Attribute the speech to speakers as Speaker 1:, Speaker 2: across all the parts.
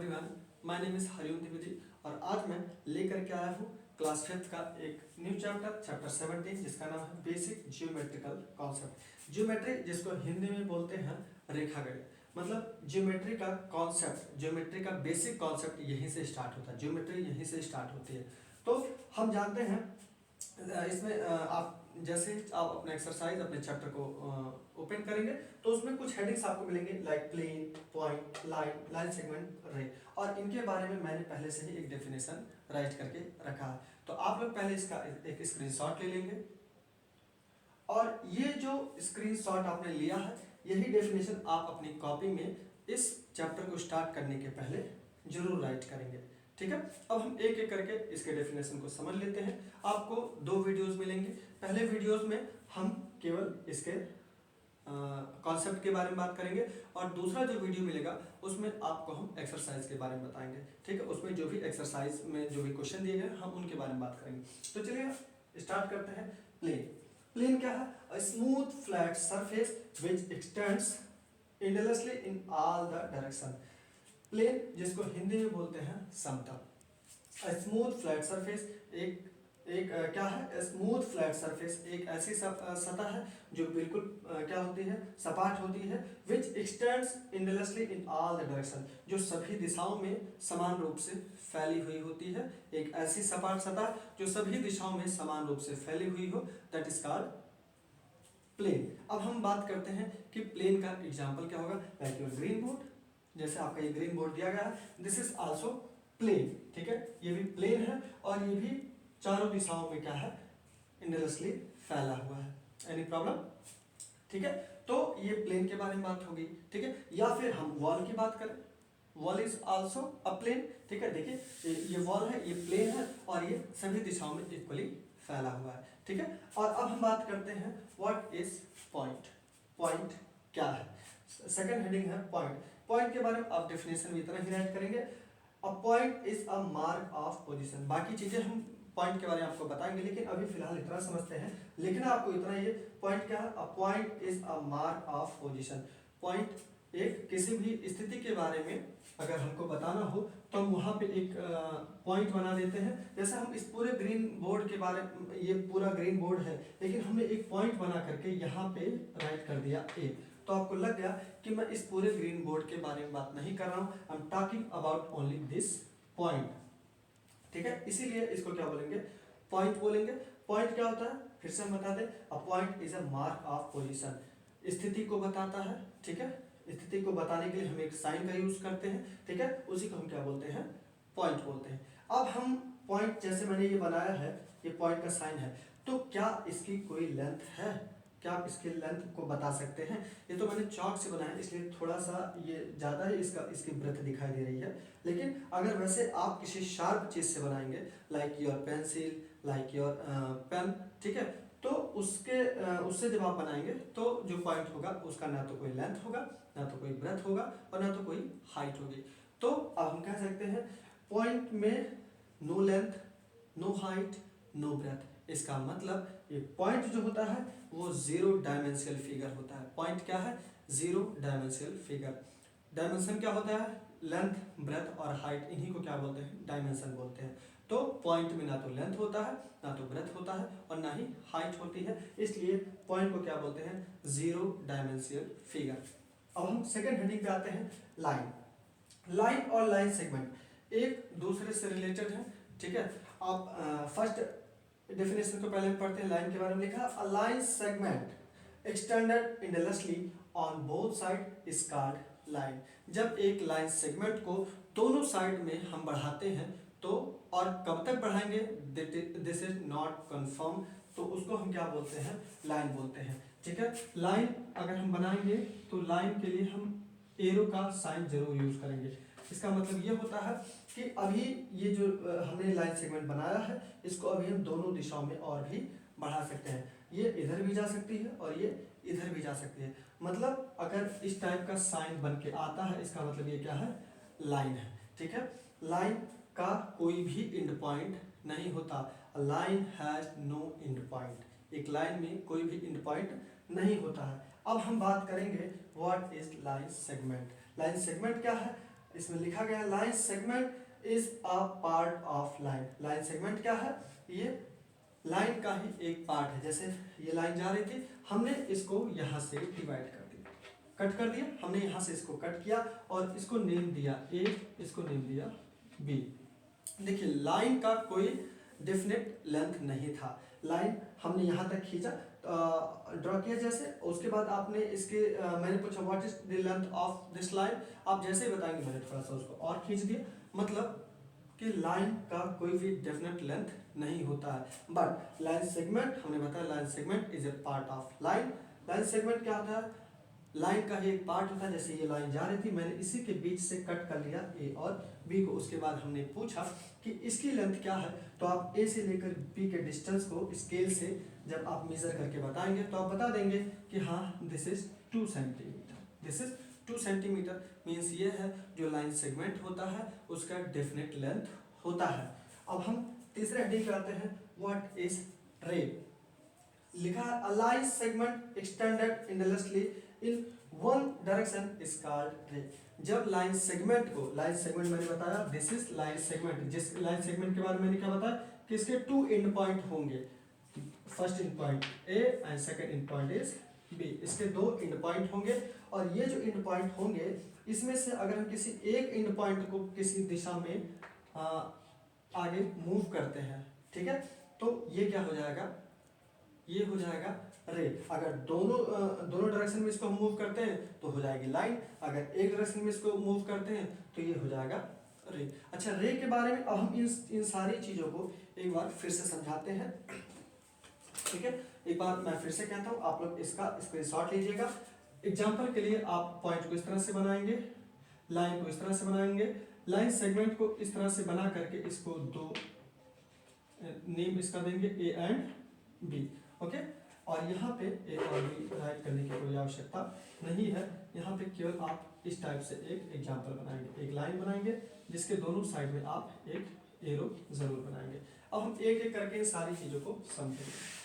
Speaker 1: Everyone, my name is Hariom Dwivedi और आज मैं लेकर के आया हूँ क्लास 5th का एक न्यू चैप्टर 17 जिसका नाम है बेसिक जियोमेट्रिकल कॉन्सेप्ट। जियोमेट्री जिसको हिंदी में बोलते हैं रेखागणित, मतलब जियोमेट्री का कॉन्सेप्ट, जियोमेट्री का बेसिक कॉन्सेप्ट यहीं से स्टार्ट होता है, जियोमेट्री यहीं से स्टार्ट होती है। तो हम जानते हैं इसमें आप जैसे आप अपना एक्सरसाइज अपने चैप्टर को ओपन करेंगे तो उसमें कुछ हेडिंग्स आपको मिलेंगे like plane, point, line segment, ray, और इनके बारे में मैंने पहले से ही एक डेफिनेशन राइट करके रखा है। तो आप लोग पहले इसका एक स्क्रीनशॉट ले लेंगे और ये जो स्क्रीनशॉट आपने लिया है यही डेफिनेशन आप अपनी कॉपी में इस चैप्टर को स्टार्ट करने के पहले जरूर राइट करेंगे। ठीक है, अब हम एक एक करके इसके डेफिनेशन को समझ लेते हैं। आपको दो वीडियोस मिलेंगे। पहले वीडियोस में हम केवल इसके कॉन्सेप्ट के बारे में बात करेंगे और दूसरा जो वीडियो मिलेगा उसमें आपको हम एक्सरसाइज के बारे में बताएंगे। ठीक है, उसमें जो भी एक्सरसाइज में जो भी क्वेश्चन दिए गए हम उनके बारे में बात करेंगे। तो चलिए स्टार्ट करते हैं। प्लेन, प्लेन क्या है? A smooth flat surface which extends endlessly in all the direction. Plane जिसको हिंदी में बोलते हैं समतल। स्मूथ फ्लैट सरफेस एक क्या है? स्मूथ फ्लैट सरफेस एक ऐसी सतह है जो बिल्कुल क्या होती है? सपाट होती है। Which extends endlessly in all the direction, जो सभी दिशाओं में समान रूप से फैली हुई होती है। एक ऐसी सपाट सतह जो सभी दिशाओं में समान रूप से फैली हुई हो, दैट इज कॉल्ड प्लेन। अब हम बात करते हैं कि प्लेन का एग्जाम्पल क्या होगा। लाइक योर ग्रीन बोर्ड, जैसे आपका ये ग्रीन बोर्ड दिया गया है, दिस इज आल्सो प्लेन। ठीक है, ये भी प्लेन है और ये भी चारों दिशाओं में क्या है? इंडलेसली फैला हुआ है। Any problem? ठीक है, तो ये प्लेन के बारे में बात होगी। ठीक है, या फिर हम वॉल की बात करें, wall is also a plane. ठीक है, देखिए ये वॉल है, ये प्लेन है और ये सभी दिशाओं में इक्वली फैला हुआ है। ठीक है, और अब हम बात करते हैं व्हाट इज पॉइंट। पॉइंट क्या है? सेकंड हेडिंग है पॉइंट। पॉइंट के बारे में आप डेफिनेशन भी इतना ही राइट करेंगे। A point is a mark of position. बाकी चीजें हम पॉइंट के बारे में आपको बताएंगे, लेकिन अभी फिलहाल इतना समझते हैं। लिखना आपको इतना ही, पॉइंट क्या है? A point is a mark of position. Point एक किसी भी स्थिति के बारे में अगर हमको बताना हो तो हम वहां पे एक पॉइंट बना देते हैं। जैसे हम इस पूरे ग्रीन बोर्ड के बारे में, ये पूरा ग्रीन बोर्ड है लेकिन हमने एक पॉइंट बना करके यहाँ पे राइट कर दिया ए, तो आपको लग गया कि मैं इस पूरे ग्रीन बोर्ड के बारे में बात नहीं कर रहा हूँ, I am talking about only this point. ठीक है, इसीलिए इसको क्या बोलेंगे? पॉइंट बोलेंगे। पॉइंट क्या होता है? फिर से हम बता दें, a point is a mark of position, स्थिति को बताता है। ठीक है, स्थिति को बताने के लिए हम एक साइन का यूज करते हैं। ठीक है, उसी को हम क्या बोलते हैं? पॉइंट बोलते हैं। अब हम पॉइंट, जैसे मैंने ये बनाया है, ये पॉइंट का साइन है, तो क्या इसकी कोई लेंथ है? क्या आप इसके लेंथ को बता सकते हैं? ये तो मैंने चॉक से बनाया इसलिए थोड़ा सा ये ज़्यादा है, इसकी ब्रेथ दिखाई दे रही है। लेकिन अगर वैसे आप किसी शार्प चीज़ से बनाएंगे, like your pencil, like your pen, ठीक है, तो उससे जब आप बनाएंगे तो जो पॉइंट होगा उसका ना तो कोई लेंथ होगा, ना तो कोई ब्रेथ होगा और ना तो कोई हाइट होगी। तो अब हम कह सकते हैं पॉइंट में no length, no height, no breadth. इसका मतलब ये पॉइंट जो होता है वो जीरो डायमेंशियल फिगर होता है। पॉइंट क्या है? Zero dimensional figure. डायमेंशन क्या होता है? लेंथ, ब्रेथ और हाइट, इन्हीं को क्या बोलते हैं? डायमेंशन बोलते हैं। तो पॉइंट में ना तो लेंथ होता है, ना तो ब्रेथ होता है और ना ही हाइट होती है, इसलिए पॉइंट को क्या बोलते हैं? Zero dimensional figure. अब हम सेकेंड हेडिंग पे आते हैं, लाइन। लाइन और लाइन सेगमेंट एक दूसरे से रिलेटेड है। ठीक है, आप फर्स्ट डेफिनेशन को पहले पढ़ते हैं। लाइन के बारे में लिखा, a line segment extended endlessly on both side is called line. जब एक लाइन सेगमेंट को दोनों साइड में हम बढ़ाते हैं तो, और कब तक बढ़ाएंगे दिस इज नॉट कंफर्म, तो उसको हम क्या बोलते हैं? लाइन बोलते हैं। ठीक है, लाइन अगर हम बनाएंगे तो लाइन के लिए हम एरो का साइन जरूर यूज करेंगे। इसका मतलब ये होता है कि अभी ये जो हमने लाइन सेगमेंट बनाया है इसको अभी हम दोनों दिशाओं में और भी बढ़ा सकते हैं। ये इधर भी जा सकती है और ये इधर भी जा सकती है। मतलब अगर इस टाइप का साइन बन के आता है इसका मतलब ये क्या है? लाइन है। ठीक है, लाइन का कोई भी एंड पॉइंट नहीं होता। Line has no end point. एक लाइन में कोई भी एंड पॉइंट नहीं होता है। अब हम बात करेंगे what is line segment. Line segment क्या है? इसमें लिखा गया line segment is a part of line. Line segment क्या है, ये लाइन का ही एक पार्ट है। जैसे ये लाइन जा रही थी, हमने इसको यहाँ से डिवाइड कर दिया, कट कर दिया, हमने यहाँ से इसको कट किया और इसको नेम दिया ए, इसको नेम दिया बी। देखिए लाइन का कोई डेफिनेट लेंथ नहीं था, लाइन हमने यहाँ तक खींचा, ड्रॉ किया जैसे, उसके बाद आपने इसके मैंने पूछा what is the length of this line, आप जैसे ही बताएंगे मैंने थोड़ा सा उसको और खींच दिया। मतलब कि लाइन का कोई भी डेफिनेट लेंथ नहीं होता है। बट लाइन सेगमेंट हमने बताया, line segment is a part of line. Line segment क्या होता है, लाइन का ही एक पार्ट होता है। जैसे ये लाइन जा रही थी, मैंने इसी के बीच से कट कर लिया ए और बी को। उसके बाद हमने पूछा कि इसकी लेंथ क्या है, तो आप ए से लेकर बी के डिस्टेंस को स्केल से जब आप मेजर करके बताएंगे तो आप बता देंगे कि हाँ this is 2 centimetre, this is 2 centimetre. Means ये है जो लाइन सेगमेंट होता है उसका डेफिनेट लेंथ होता है। अब हम तीसरे हेडिंग पे आते हैं, व्हाट इज रे। लिखा है a line segment extended endlessly in one direction is called ray. जब लाइन सेगमेंट को, लाइन सेगमेंट मैंने बताया दिस इज लाइन सेगमेंट, जिस लाइन सेगमेंट के बारे में मैंने क्या बताया कि इसके 2 एंड पॉइंट होंगे, first end point A and second end point is B. इसके 2 एंड पॉइंट होंगे और ये जो एंड पॉइंट होंगे इसमें से अगर हम किसी एक एंड पॉइंट को किसी दिशा में आगे मूव करते हैं, ठीक है, तो ये क्या हो जाएगा, ये हो जाएगा रे। अगर दोनों डायरेक्शन में इसको हम मूव करते हैं तो हो जाएगी लाइन, अगर एक डायरेक्शन में इसको मूव करते हैं तो ये हो जाएगा रे। अच्छा, रे के बारे में अब हम इन सारी चीज़ों को एक बार फिर से समझाते हैं, ठीक है। एक बार मैं फिर से कहता हूँ, आप लोग इसका स्क्रीनशॉट लीजिएगा। एग्जाम्पल के लिए आप पॉइंट को इस तरह से बनाएंगे, लाइन को इस तरह से बनाएंगे, लाइन सेगमेंट को इस तरह से बना करके इसको 2 नेम इसका देंगे ए एंड बी, ओके। और यहाँ पे ए और बी राइट करने की कोई आवश्यकता नहीं है, यहाँ पे केवल आप इस टाइप से एक एग्जाम्पल बनाएंगे, एक लाइन बनाएंगे जिसके दोनों साइड में आप एक एरो जरूर बनाएंगे। अब हम एक एक करके इन सारी चीजों को समझेंगे।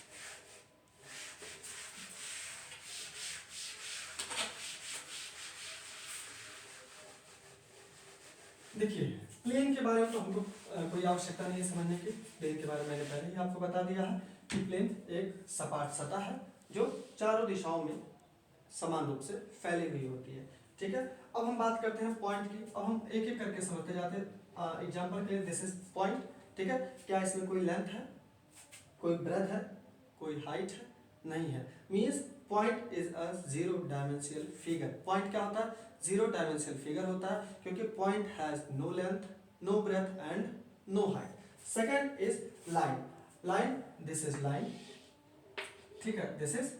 Speaker 1: देखिए प्लेन के बारे में तो हमको कोई आवश्यकता नहीं है समझने की, प्लेन के बारे में मैंने पहले ही आपको बता दिया है कि प्लेन एक सपाट सतह है जो चारों दिशाओं में समान रूप से फैली हुई होती है, ठीक है। अब हम बात करते हैं पॉइंट की, अब हम एक एक करके समझते जाते हैं। एग्जाम्पल के लिए दिस इज पॉइंट, ठीक है। क्या इसमें कोई लेंथ है, कोई ब्रेथ है, कोई हाइट है, नहीं है। Means point is a 0 dimensional figure. Point क्या होता है, 0 डायमेंशनल फिगर होता है क्योंकि point has no length, no breadth and no height. Second is line, line this is line, ठीक है, दिस इज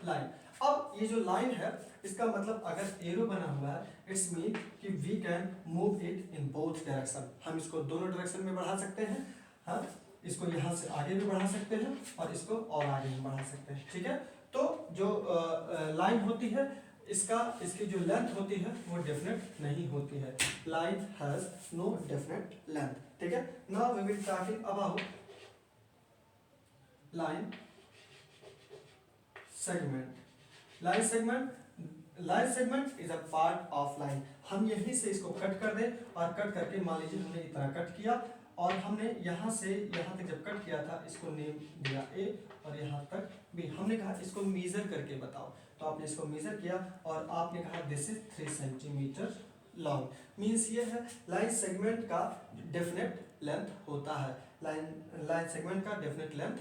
Speaker 1: लाइन। अब ये जो लाइन है इसका मतलब अगर एरो बना हुआ है इट्स मीन कि we can move it in both direction. हम इसको दोनों डायरेक्शन में बढ़ा सकते हैं, हाँ, इसको यहाँ से आगे भी बढ़ा सकते हैं और इसको और आगे भी बढ़ा सकते हैं, ठीक है। तो जो लाइन होती है इसकी जो लेंथ होती है वो डेफिनेट नहीं होती है, line has no definite length, ठीक है। Now we will talking about line segment. Line segment is a part of line. हम यहीं से इसको कट कर दें और कट करके मान लीजिए हमने इतना कट किया और हमने यहाँ से यहाँ तक जब कट किया था इसको नेम दिया ए और यहाँ तक बी। हमने कहा इसको मेजर करके बताओ, तो आपने इसको मेजर किया और आपने कहा this is 3 centimetre long. Means ये है लाइन सेगमेंट का डेफिनेट लेंथ होता है, लाइन सेगमेंट का डेफिनेट लेंथ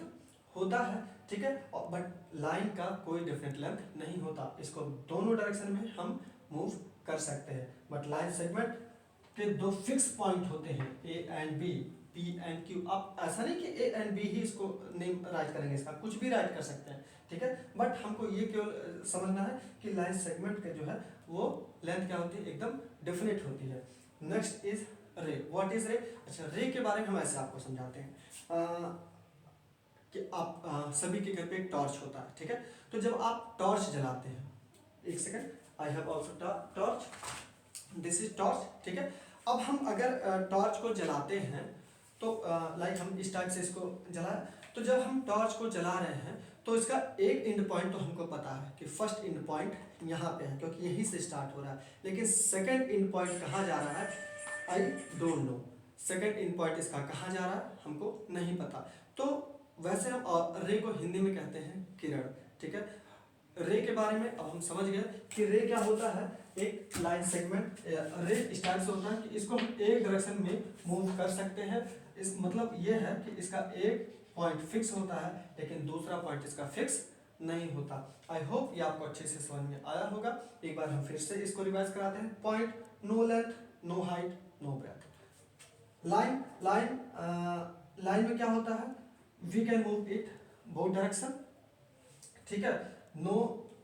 Speaker 1: होता है, ठीक है। बट लाइन का कोई डेफिनेट लेंथ नहीं होता, इसको दोनों डायरेक्शन में हम मूव कर सकते हैं। बट लाइन सेगमेंट के 2 फिक्स पॉइंट होते हैं A and B, P and Q. आप ऐसा नहीं कि ए एंड बी ही इसको नेम राइट करेंगे, इसका कुछ भी राइट कर सकते हैं, ठीक है। बट हमको ये केवल समझना है कि लाइन सेगमेंट का जो है वो लेंथ क्या होती है, एकदम डेफिनेट होती है। नेक्स्ट इज रे। व्हाट इज रे? अच्छा, रे के बारे में हम ऐसे आपको समझाते हैं कि आप सभी के घर पे एक टॉर्च होता है, ठीक है। तो जब आप टॉर्च जलाते हैं, एक second, I have also torch, this is torch, ठीक है। अब हम अगर टॉर्च को जलाते हैं तो लाइक हम इस टाइप से इसको जलाए, तो जब हम टॉर्च को जला रहे हैं तो इसका एक एंड पॉइंट तो हमको पता है कि फर्स्ट एंड पॉइंट यहाँ पे है क्योंकि यहीं से स्टार्ट हो रहा है, लेकिन सेकंड एंड पॉइंट कहाँ जा रहा है I don't know. Second end point इसका कहाँ जा रहा है हमको नहीं पता। तो वैसे हम रे को हिंदी में कहते हैं किरण, ठीक है। रे के बारे में अब हम समझ गए कि रे क्या होता है, एक लाइन सेगमेंट। रे इस टाइप से होता है कि इसको हम एक डायरेक्शन में मूव कर सकते हैं। इस मतलब ये है कि इसका एक पॉइंट फिक्स होता है लेकिन दूसरा पॉइंट इसका फिक्स नहीं होता। आई होप ये आपको अच्छे से समझ में आया होगा। एक बार हम फिर से इसको रिवाइज कराते हैं। Point, no length, no height, no breadth. Line line में क्या होता है, we can move it both direction, ठीक है। नो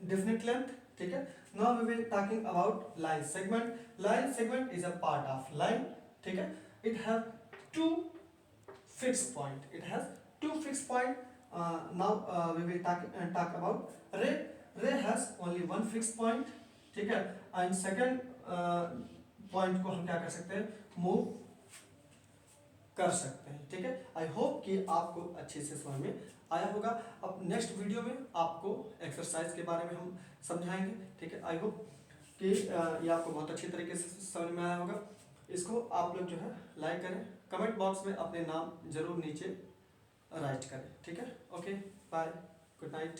Speaker 1: डेफिनेट लेंथ, ठीक है। Now we will talking about line segment. Line segment is a part of line, ठीक है। It have to fixed point. It has two fixed point. Now we will talk about ray. Ray has only one fixed point, ठीक है। and second point को हम क्या कर सकते हैं, मूव कर सकते हैं, ठीक है। आई होप कि आपको अच्छे से समझ में आया होगा। अब नेक्स्ट वीडियो में आपको एक्सरसाइज के बारे में हम समझाएंगे, ठीक है। आई होप कि ये आपको बहुत अच्छी तरीके से समझ में आया होगा। इसको आप लोग जो है लाइक करें, कमेंट बॉक्स में अपने नाम जरूर नीचे राइट करें, ठीक है। Okay, bye, good night.